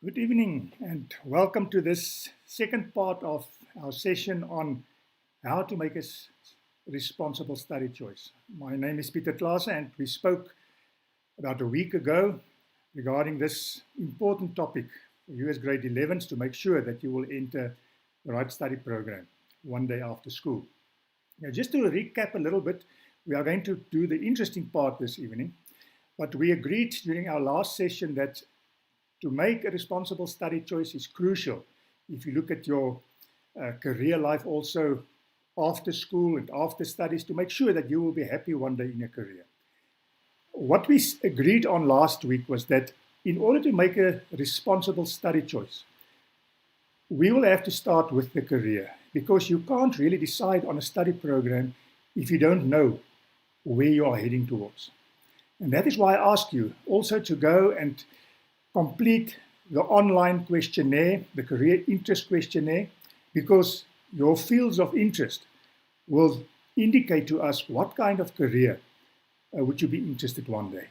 Good evening and welcome to this second part of our session on how to make a responsible study choice. My name is Pieter Clase and we spoke about a week ago regarding this important topic for you as grade 11s to make sure that you will enter the right study program one day after school. Now, just to recap a little bit, we are going to do the interesting part this evening, but we agreed during our last session that to make a responsible study choice is crucial if you look at your career life also after school and after studies to make sure that you will be happy one day in your career. What we agreed on last week was that in order to make a responsible study choice, we will have to start with the career because you can't really decide on a study program if you don't know where you are heading towards. And that is why I ask you also to go and complete the online questionnaire, the career interest questionnaire, because your fields of interest will indicate to us what kind of career would you be interested one day.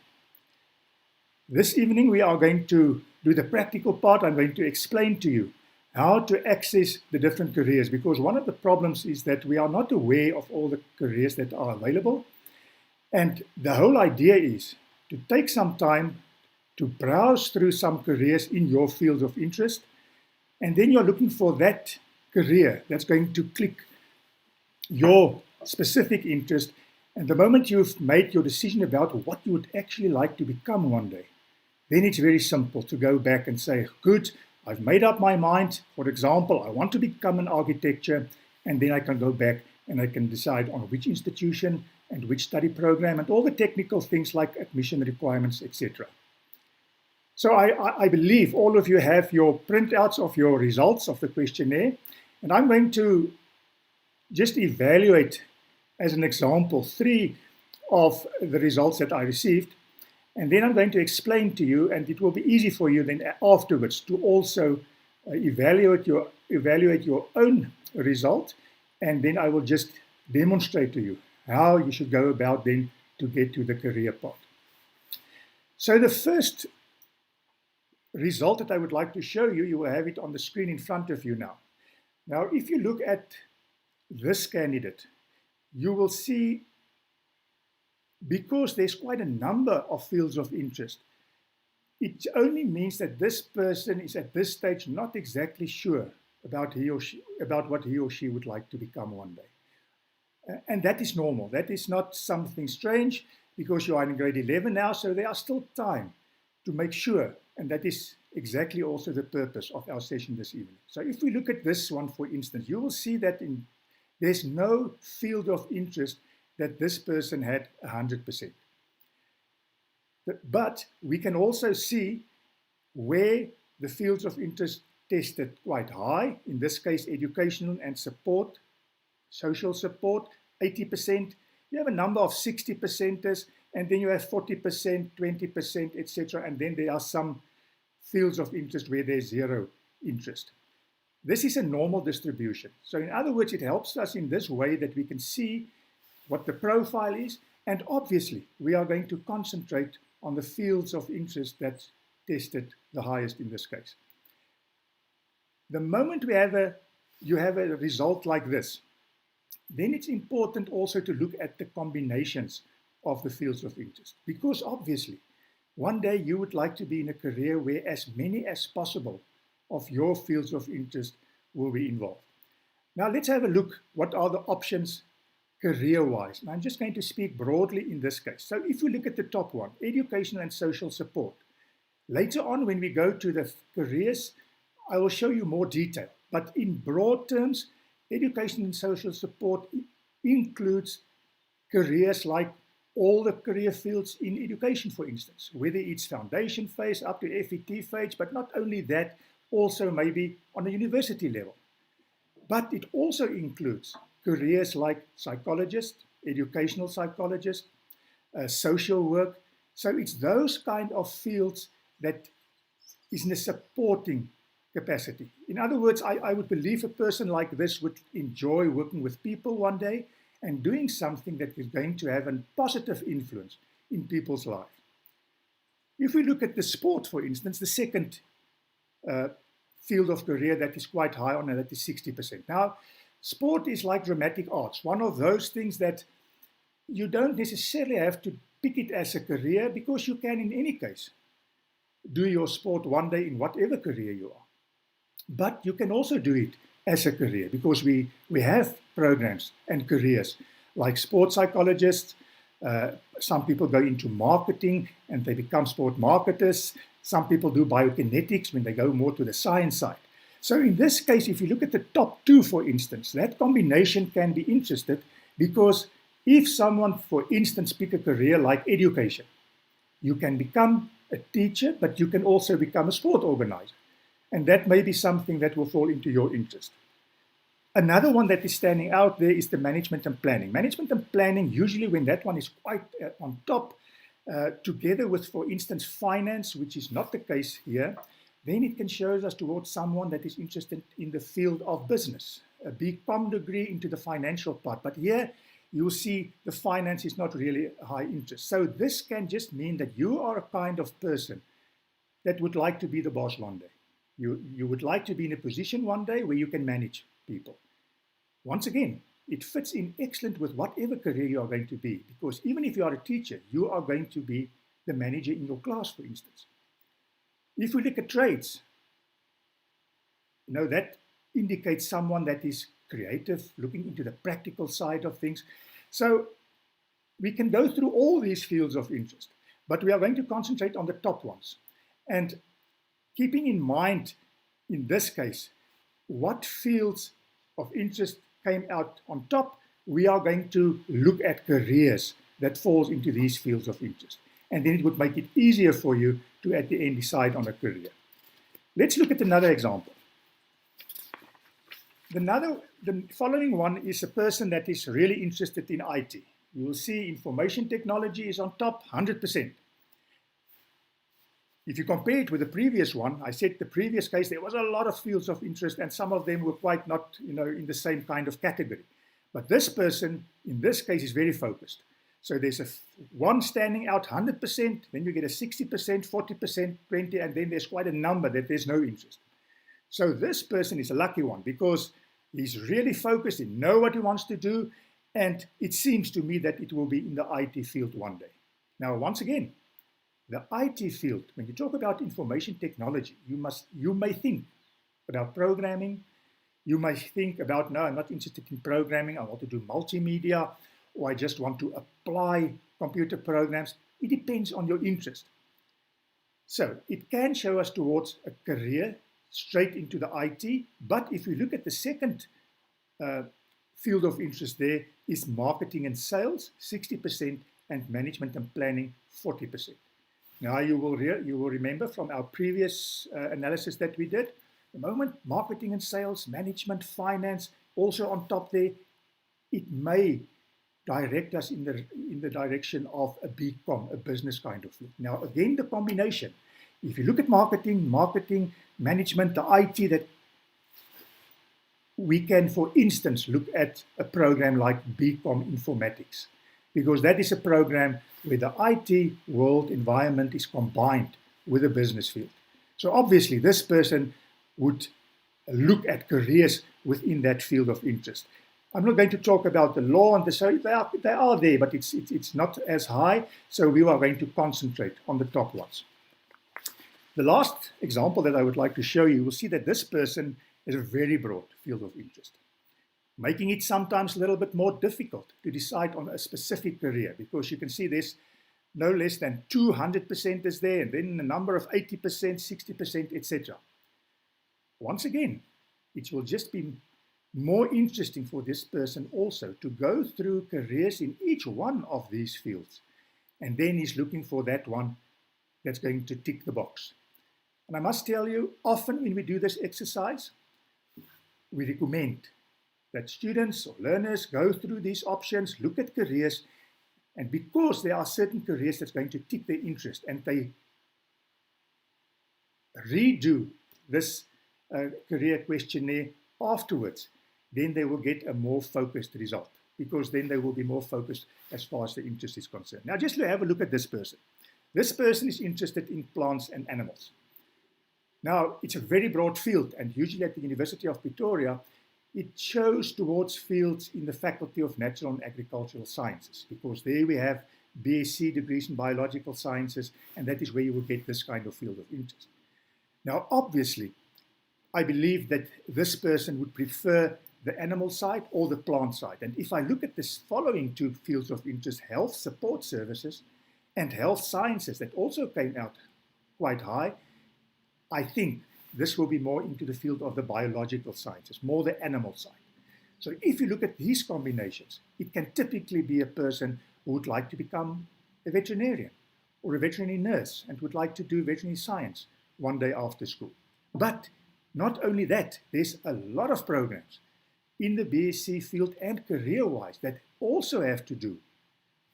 This evening we are going to do the practical part. I'm going to explain to you how to access the different careers, because one of the problems is that we are not aware of all the careers that are available. And the whole idea is to take some time to browse through some careers in your field of interest, and then you're looking for that career that's going to click your specific interest. And the moment you've made your decision about what you would actually like to become one day, then it's very simple to go back and say, good, I've made up my mind. For example, I want to become an architecture, and then I can go back and I can decide on which institution and which study program and all the technical things like admission requirements, etc. So I believe all of you have your printouts of your results of the questionnaire, and I'm going to just evaluate as an example 3 of the results that I received, and then I'm going to explain to you, and it will be easy for you then afterwards to also evaluate your own result, and then I will just demonstrate to you how you should go about then to get to the career part. So the first result that I would like to show you, you will have it on the screen in front of you now. Now, if you look at this candidate, you will see, because there's quite a number of fields of interest, it only means that this person is at this stage not exactly sure about what he or she would like to become one day. And that is normal. That is not something strange because you are in grade 11 now, so there are still time to make sure. And that is exactly also the purpose of our session this evening. So if we look at this one, for instance, you will see that there's no field of interest that this person had 100%. But we can also see where the fields of interest tested quite high, in this case, educational and support, social support, 80%. You have a number of 60%ers, and then you have 40%, 20%, etc. And then there are some fields of interest where there's zero interest. This is a normal distribution. So in other words, it helps us in this way that we can see what the profile is. And obviously, we are going to concentrate on the fields of interest that tested the highest in this case. The moment you have a result like this, then it's important also to look at the combinations of the fields of interest. Because obviously, one day you would like to be in a career where as many as possible of your fields of interest will be involved. Now let's have a look what are the options career-wise. And I'm just going to speak broadly in this case. So if we look at the top one, education and social support. Later on when we go to the careers, I will show you more detail. But in broad terms, education and social support includes careers like all the career fields in education, for instance, whether it's foundation phase up to FET phase, but not only that, also maybe on a university level. But it also includes careers like psychologist, educational psychologist, social work. So it's those kind of fields that is in a supporting capacity. In other words, I would believe a person like this would enjoy working with people one day and doing something that is going to have a positive influence in people's lives. If we look at the sport, for instance, the second field of career that is quite high on, and that is 60%. Now, sport is like dramatic arts, one of those things that you don't necessarily have to pick it as a career, because you can, in any case, do your sport one day in whatever career you are. But you can also do it as a career, because we have programs and careers like sports psychologists. Some people go into marketing and they become sport marketers. Some people do biokinetics when they go more to the science side. So in this case, if you look at the top two, for instance, that combination can be interested, because if someone, for instance, pick a career like education, you can become a teacher, but you can also become a sport organizer. And that may be something that will fall into your interest. Another one that is standing out there is the management and planning. Management and planning, usually when that one is quite on top, together with, for instance, finance, which is not the case here, then it can show us towards someone that is interested in the field of business, a BCom degree into the financial part. But here you'll see the finance is not really a high interest. So this can just mean that you are a kind of person that would like to be the boss one day. You would like to be in a position one day where you can manage people. Once again, it fits in excellent with whatever career you are going to be, because even if you are a teacher, you are going to be the manager in your class, for instance. If we look at trades, that indicates someone that is creative, looking into the practical side of things. So we can go through all these fields of interest, but we are going to concentrate on the top ones. And keeping in mind, in this case, what fields of interest came out on top, we are going to look at careers that falls into these fields of interest. And then it would make it easier for you to, at the end, decide on a career. Let's look at another example. The following one is a person that is really interested in IT. You will see information technology is on top, 100%. If you compare it with the previous one, I said the previous case, there was a lot of fields of interest, and some of them were quite not, in the same kind of category. But this person, in this case, is very focused. So there's one standing out 100%, then you get a 60%, 40%, 20%, and then there's quite a number that there's no interest. So this person is a lucky one, because he's really focused, he knows what he wants to do, and it seems to me that it will be in the IT field one day. Now, once again, the IT field, when you talk about information technology, you may think about programming. You may think about, no, I'm not interested in programming. I want to do multimedia, or I just want to apply computer programs. It depends on your interest. So it can show us towards a career straight into the IT. But if we look at the second field of interest, there is marketing and sales, 60%, and management and planning, 40%. Now, you will remember from our previous analysis that we did, the moment marketing and sales, management, finance, also on top there, it may direct us in the direction of a BCom, a business kind of field. Now, again, the combination. If you look at marketing, management, the IT, that we can, for instance, look at a program like BCom Informatics, because that is a program where the IT world environment is combined with the business field. So obviously, this person would look at careers within that field of interest. I'm not going to talk about the law and so they are there, but it's not as high. So we are going to concentrate on the top ones. The last example that I would like to show you will see that this person has a very broad field of interest, making it sometimes a little bit more difficult to decide on a specific career, because you can see there's no less than 200% is there, and then a number of 80%, 60%, etc. Once again, it will just be more interesting for this person also to go through careers in each one of these fields. And then he's looking for that one that's going to tick the box. And I must tell you, often when we do this exercise, we recommend that students or learners go through these options, look at careers, and because there are certain careers that's going to tick their interest, and they redo this career questionnaire afterwards, then they will get a more focused result, because then they will be more focused as far as the interest is concerned. Now, just to have a look at this person. This person is interested in plants and animals. Now, it's a very broad field, and usually at the University of Pretoria, it shows towards fields in the Faculty of Natural and Agricultural Sciences, because there we have BSc degrees in biological sciences, and that is where you will get this kind of field of interest. Now, obviously, I believe that this person would prefer the animal side or the plant side. And if I look at this following two fields of interest, health support services and health sciences, that also came out quite high, I think this will be more into the field of the biological sciences, more the animal side. So if you look at these combinations, it can typically be a person who would like to become a veterinarian or a veterinary nurse and would like to do veterinary science one day after school. But not only that, there's a lot of programs in the BSc field and career-wise that also have to do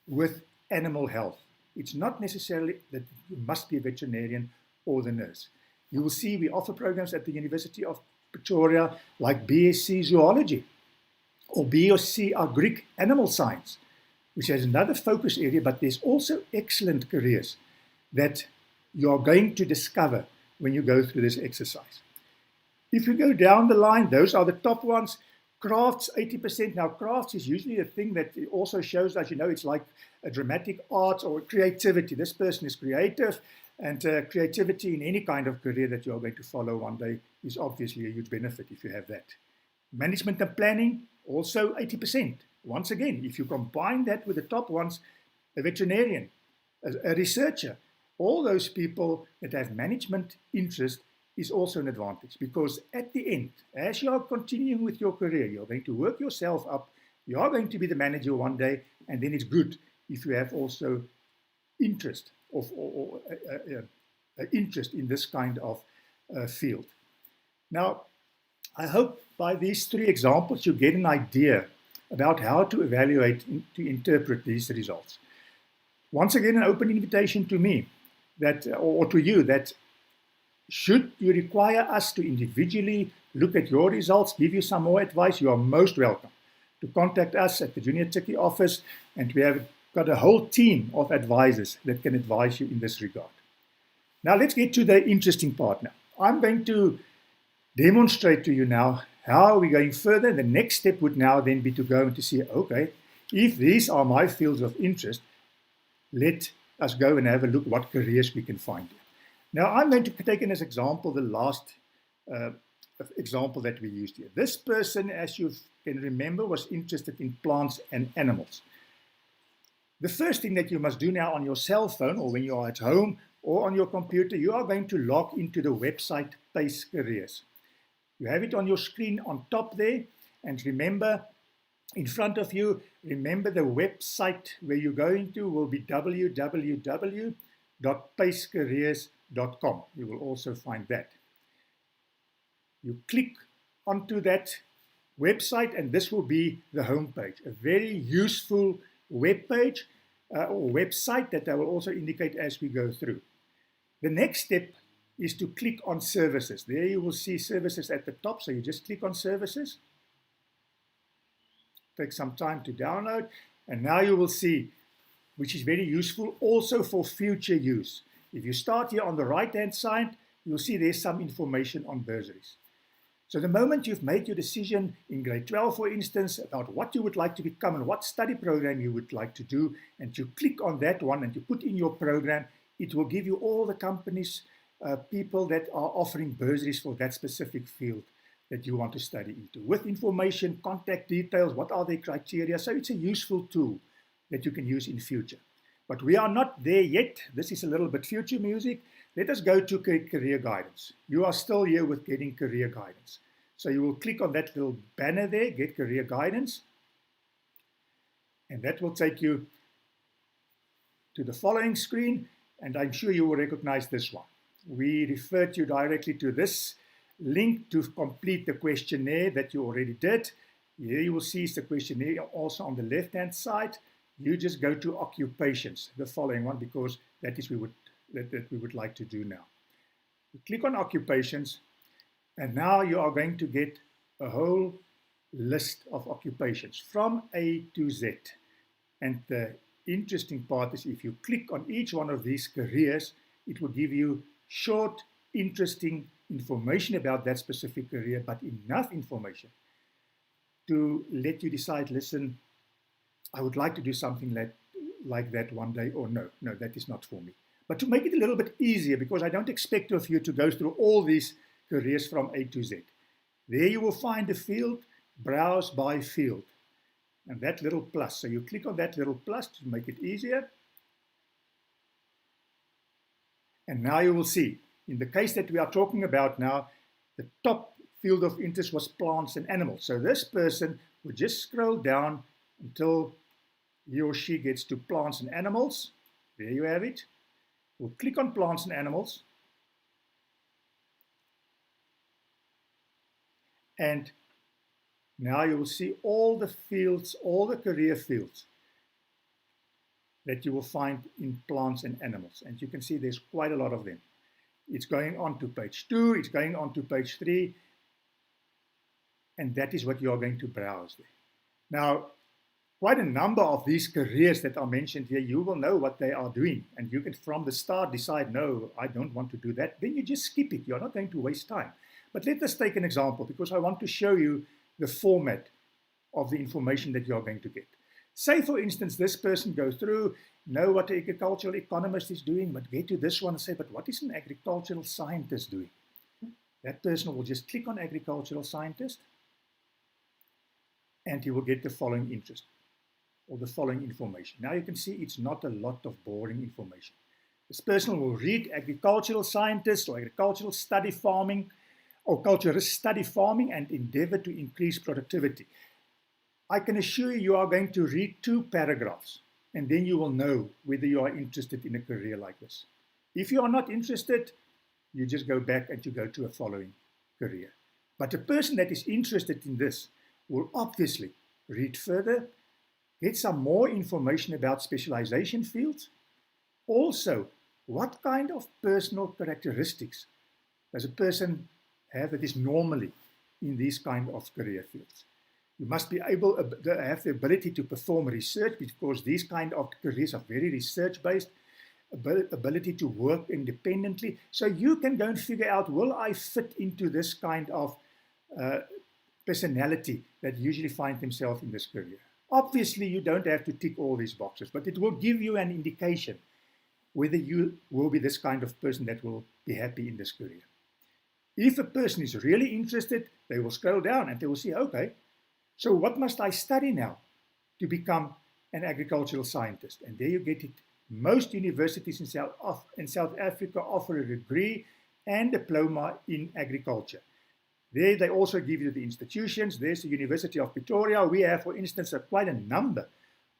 with animal health. It's not necessarily that you must be a veterinarian or the nurse. You will see we offer programs at the University of Pretoria like BSc Zoology or BSc Agric Animal Science, which has another focus area, but there's also excellent careers that you are going to discover when you go through this exercise. If you go down the line, those are the top ones. Crafts, 80%. Now, crafts is usually a thing that also shows us, it's like a dramatic art or creativity. This person is creative, and creativity in any kind of career that you are going to follow one day is obviously a huge benefit if you have that. Management and planning, also 80%. Once again, if you combine that with the top ones, a veterinarian, a researcher, all those people that have management interest is also an advantage, because at the end, as you are continuing with your career, you're going to work yourself up, you are going to be the manager one day, and then it's good if you have also interest or interest in this kind of field. Now, I hope by these three examples you get an idea about how to evaluate, to interpret these results. Once again, an open invitation to me, that, or to you, that should you require us to individually look at your results, give you some more advice, you are most welcome to contact us at the Junior Tikkie office, and we have got a whole team of advisors that can advise you in this regard. Now let's get to the interesting part now. I'm going to demonstrate to you now how we're going further. The next step would now then be to go and to see, okay, if these are my fields of interest, let us go and have a look what careers we can find here. Now I'm going to take as example the last example that we used here. This person, as you can remember, was interested in plants and animals. The first thing that you must do now on your cell phone, or when you are at home or on your computer, you are going to log into the website PACE Careers. You have it on your screen on top there, and remember, in front of you, remember the website where you're going to will be www.pacecareers.com. You will also find that. You click onto that website, and this will be the home page, a very useful web page or website that I will also indicate as we go through. The next step is to click on services. There you will see services at the top, so you just click on services. Take some time to download, and now you will see, which is very useful also for future use. If you start here on the right hand side, you'll see there's some information on bursaries. So the moment you've made your decision in grade 12, for instance, about what you would like to become and what study program you would like to do, and you click on that one and you put in your program, it will give you all the companies, people that are offering bursaries for that specific field that you want to study into, with information, contact details, what are their criteria. So it's a useful tool that you can use in future. But we are not there yet. This is a little bit future music. Let us go to career guidance. You are still here with getting career guidance. So you will click on that little banner there, get career guidance. And that will take you to the following screen. And I'm sure you will recognize this one. We referred you directly to this link to complete the questionnaire that you already did. Here you will see the questionnaire also on the left-hand side. You just go to occupations, the following one, because that is that we would like to do now. You click on occupations, and now you are going to get a whole list of occupations from A to Z. And the interesting part is if you click on each one of these careers, it will give you short, interesting information about that specific career, but enough information to let you decide, listen, I would like to do something like that one day, or no, that is not for me. But to make it a little bit easier, because I don't expect of you to go through all these careers from A to Z. There you will find a field, browse by field, and that little plus. So you click on that little plus to make it easier. And now you will see, in the case that we are talking about now, the top field of interest was plants and animals. So this person would just scroll down until he or she gets to plants and animals. There you have it. We'll click on plants and animals. And now you will see all the fields, all the career fields that you will find in plants and animals. And you can see there's quite a lot of them. It's going on to page 2, it's going on to page 3, and that is what you are going to browse there. Now, quite a number of these careers that are mentioned here, you will know what they are doing, and you can from the start decide, no, I don't want to do that. Then you just skip it. You're not going to waste time. But let us take an example, because I want to show you the format of the information that you're going to get. Say, for instance, this person goes through, know what the agricultural economist is doing, but get to this one and say, but what is an agricultural scientist doing? That person will just click on agricultural scientist, and he will get the following interest, or the following information. Now you can see it's not a lot of boring information. This person will read agricultural scientist or agricultural study farming, or culturist study farming and endeavor to increase productivity. I can assure you, you are going to read 2 paragraphs, and then you will know whether you are interested in a career like this. If you are not interested, you just go back and you go to a following career. But a person that is interested in this will obviously read further, get some more information about specialization fields. Also, what kind of personal characteristics does a person have that is normally in these kind of career fields? You must be able to have the ability to perform research, because these kind of careers are very research-based, ability to work independently. So you can go and figure out, will I fit into this kind of personality that usually find themselves in this career? Obviously, you don't have to tick all these boxes, but it will give you an indication whether you will be this kind of person that will be happy in this career. If a person is really interested, they will scroll down and they will see, okay, so what must I study now to become an agricultural scientist? And there you get it. Most universities in South Africa offer a degree and diploma in agriculture. There they also give you the institutions. There's the University of Pretoria. We have, for instance, quite a number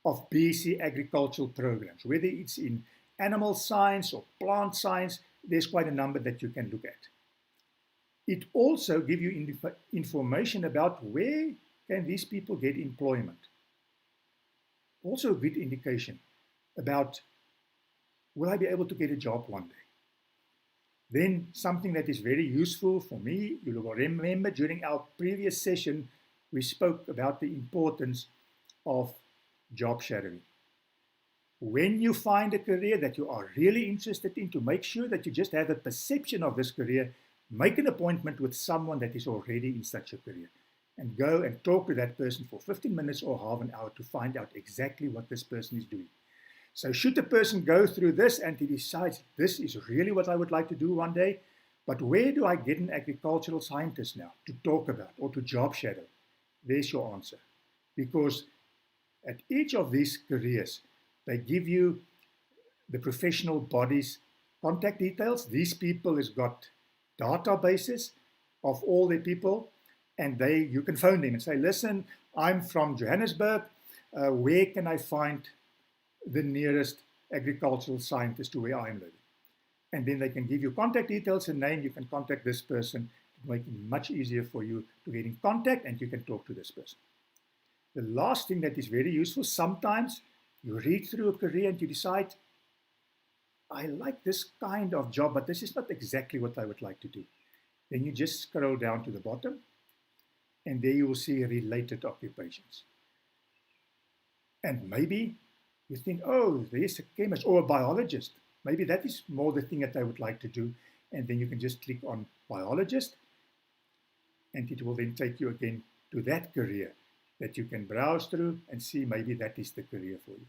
of BSc agricultural programs. Whether it's in animal science or plant science, there's quite a number that you can look at. It also gives you information about where can these people get employment. Also a good indication about, will I be able to get a job one day? Then something that is very useful for me, you will remember during our previous session, we spoke about the importance of job shadowing. When you find a career that you are really interested in, to make sure that you just have a perception of this career, make an appointment with someone that is already in such a career, and go and talk to that person for 15 minutes or half an hour to find out exactly what this person is doing. So should the person go through this and he decides, this is really what I would like to do one day, but where do I get an agricultural scientist now to talk about or to job shadow? There's your answer. Because at each of these careers, they give you the professional body's contact details. These people has got databases of all the people, and you can phone them and say, listen, I'm from Johannesburg. Where can I find the nearest agricultural scientist to where I'm living? And then they can give you contact details and name. You can contact this person to make it much easier for you to get in contact, and you can talk to this person. The last thing that is very useful, sometimes you read through a career and you decide, I like this kind of job, but this is not exactly what I would like to do. Then you just scroll down to the bottom, and there you will see related occupations. And maybe you think, oh, there's a chemist or a biologist. Maybe that is more the thing that I would like to do. and then you can just click on biologist, and it will then take you again to that career that you can browse through and see maybe that is the career for you.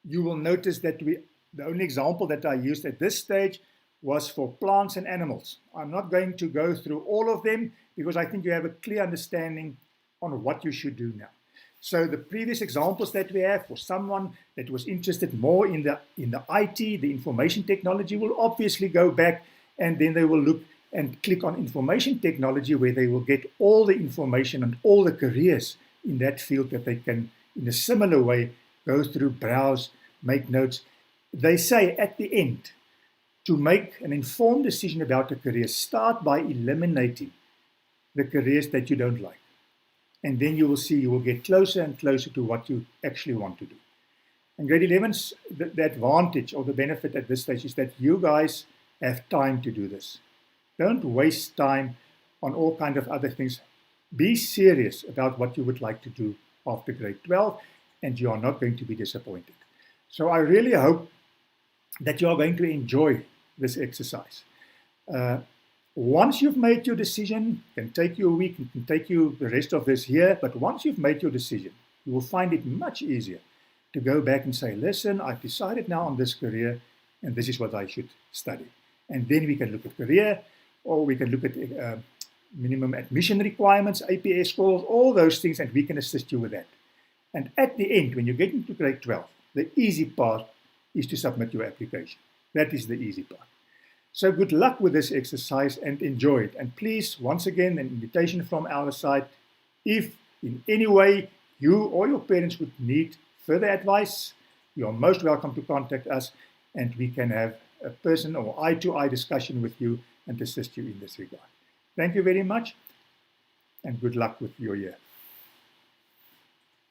You will notice that the only example that I used at this stage was for plants and animals. I'm not going to go through all of them because I think you have a clear understanding on what you should do now. So the previous examples that we have for someone that was interested more in the IT, the information technology, will obviously go back and then they will look and click on information technology, where they will get all the information and all the careers in that field that they can, in a similar way, go through, browse, make notes. They say at the end, to make an informed decision about a career, start by eliminating the careers that you don't like. And then you will see you will get closer and closer to what you actually want to do. And grade 11's, the advantage or the benefit at this stage is that you guys have time to do this. Don't waste time on all kinds of other things. Be serious about what you would like to do after grade 12, and you are not going to be disappointed. So I really hope that you are going to enjoy this exercise. Once you've made your decision, it can take you a week, it can take you the rest of this year, but once you've made your decision, you will find it much easier to go back and say, listen, I've decided now on this career, and this is what I should study. And then we can look at career, or we can look at minimum admission requirements, APS scores, all those things, and we can assist you with that. And at the end, when you get into grade 12, the easy part is to submit your application. That is the easy part. So good luck with this exercise and enjoy it. And please, once again, an invitation from our side, if in any way you or your parents would need further advice, you are most welcome to contact us, and we can have a person or eye-to-eye discussion with you and assist you in this regard. Thank you very much, and good luck with your year.